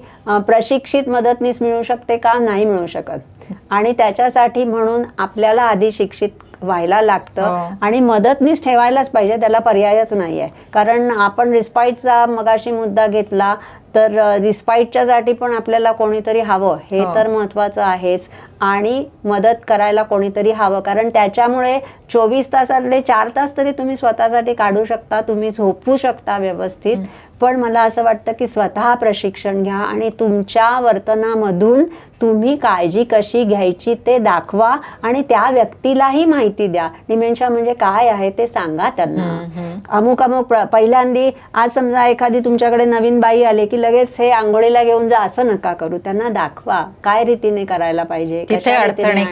प्रशिक्षित मदतनीस मिळू शकते का, नाही मिळू शकत, आणि त्याच्यासाठी म्हणून आपल्याला आधी शिक्षित व्हायला लागतं, आणि मदतनीस ठेवायलाच पाहिजे, त्याला पर्यायच नाही आहे. कारण आपण रिस्पाईटचा मगाशी मुद्दा घेतला, तर रिस्पाईटच्यासाठी पण आपल्याला कोणीतरी हवं, हे तर महत्त्वाचं आहेच, आणि मदत करायला कोणीतरी हवं. कारण त्याच्यामुळे 24 तासातले 4 तास तरी तुम्ही स्वतःसाठी काढू शकता, तुम्ही झोपू शकता व्यवस्थित. पण मला असं वाटतं की स्वतः प्रशिक्षण घ्या आणि तुमच्या वर्तनामधून तुम्ही काळजी कशी घ्यायची ते दाखवा, आणि त्या व्यक्तीलाही माहिती द्या. डिमेन्शिया म्हणजे काय आहे ते सांगा त्यांना. अमुक पहिल्यांदी आज समजा एखादी तुमच्याकडे नवीन बाई आली की की लगेच हे आंघोळीला घेऊन जा असं नका करू. त्यांना दाखवा काय रीतीने करायला पाहिजे, तिथे कशा रीतीने अडचणी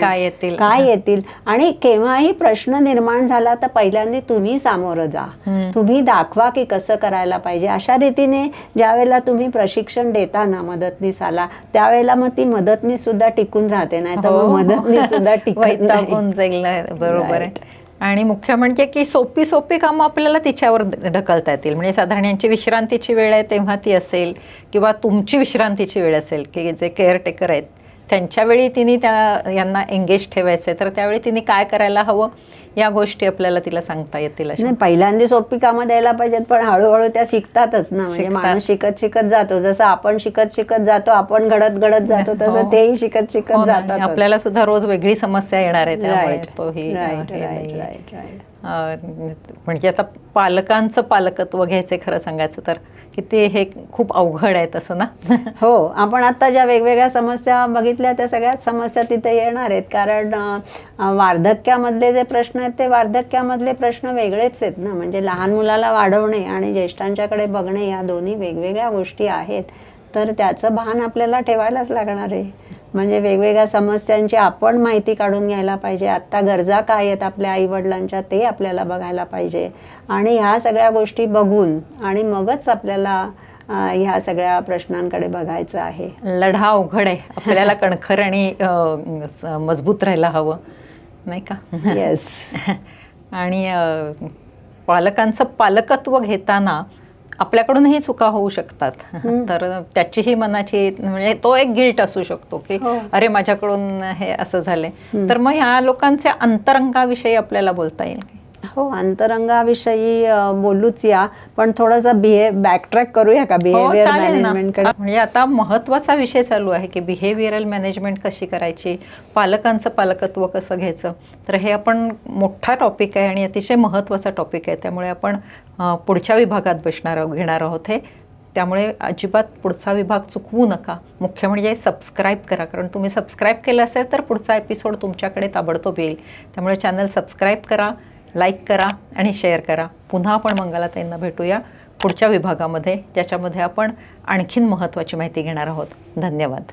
काय येतील. आणि केव्हाही प्रश्न निर्माण झाला तर पहिल्यांदा तुम्ही सामोरं जा, तुम्ही दाखवा की कसं करायला पाहिजे. अशा रीतीने ज्यावेळेला तुम्ही प्रशिक्षण देता ना मदतनीसाला, त्यावेळेला मग ती मदतनीस सुद्धा टिकून राहते, नाही तर मग मदतनीस सुद्धा टिकत वैतागून जाईल. बरोबर आहे. आणि मुख्य म्हणजे की सोपी सोपी कामं आपल्याला तिच्यावर ढकलता येतील. म्हणजे साधारण यांची विश्रांतीची वेळ आहे तेव्हा ती असेल, किंवा तुमची विश्रांतीची वेळ असेल की जे केअरटेकर आहेत त्यांच्या वेळी तिने यांना एंगेज ठेवायचं आहे, तर त्यावेळी तिने काय करायला हवं या गोष्टी आपल्याला तिला सांगता येतील. नाही, पहिल्यांदा सोपी कामं द्यायला पाहिजेत, पण हळूहळू त्या शिकतातच ना. म्हणजे माणूस शिकत शिकत जातो. जसं आपण शिकत शिकत जातो, आपण घडत घडत जातो, तसं तेही शिकत शिकत जातात. आपल्याला सुद्धा रोज वेगळी समस्या येणार आहे, त्यामुळे तोही म्हणजे आता पालकांचं पालकत्व घ्यायचं खरं सांगायचं तर किती हे खूप अवघड आहे तसं ना. हो, आपण आता ज्या वेगवेगळ्या समस्या बघितल्या त्या सगळ्याच समस्या तिथे येणार आहेत. कारण वार्धक्यामधले जे प्रश्न आहेत ते वार्धक्यामधले प्रश्न वेगळेच आहेत ना. म्हणजे लहान मुलाला वाढवणे आणि ज्येष्ठांच्याकडे बघणे या दोन्ही वेगवेगळ्या गोष्टी आहेत. तर त्याचं भान आपल्याला ठेवायलाच लागणार आहे. म्हणजे वेगवेगळ्या समस्यांची आपण माहिती काढून घ्यायला पाहिजे. आत्ता गरजा काय आहेत आपल्या आईवडिलांच्या ते आपल्याला बघायला पाहिजे. आणि ह्या सगळ्या गोष्टी बघून आणि मगच आपल्याला ह्या सगळ्या प्रश्नांकडे बघायचं आहे. लढा अवघड आहे. आपल्याला कणखर आणि मजबूत राहायला हवं, नाही का? येस. आणि पालकांचं पालकत्व घेताना आपल्याकडूनही चुका होऊ शकतात. तर त्याचीही मनाची म्हणजे तो एक गिल्ट असू शकतो की अरे माझ्याकडून हे असं झालंय. तर मग ह्या लोकांच्या अंतरंगाविषयी आपल्याला बोलता येईल. हो, अंतरंगाविषयी बोलूच या, पण थोडासा बॅकट्रॅक करूया का बिहेवियर मॅनेजमेंटकडे? म्हणजे आता महत्वाचा विषय चालू आहे की बिहेवियरल मॅनेजमेंट कशी करायची, पालकांचं पालकत्व कसं घ्यायचं. तर हे आपण मोठा टॉपिक आहे आणि अतिशय महत्त्वाचा टॉपिक आहे. त्यामुळे आपण पुढच्या विभागात घेणार आहोत हे. त्यामुळे अजिबात पुढचा विभाग चुकवू नका. मुख्य म्हणजे सबस्क्राईब करा, कारण तुम्ही सबस्क्राईब केलं असेल तर पुढचा एपिसोड तुमच्याकडे ताबडतोब येईल. त्यामुळे चॅनल सबस्क्राईब करा, लाईक करा आणि शेअर करा. पुन्हा आपण मंगलाताईंना भेटूया पुढच्या विभागामध्ये, ज्याच्यामध्ये आपण आणखीन महत्त्वाची माहिती घेणार आहोत. धन्यवाद.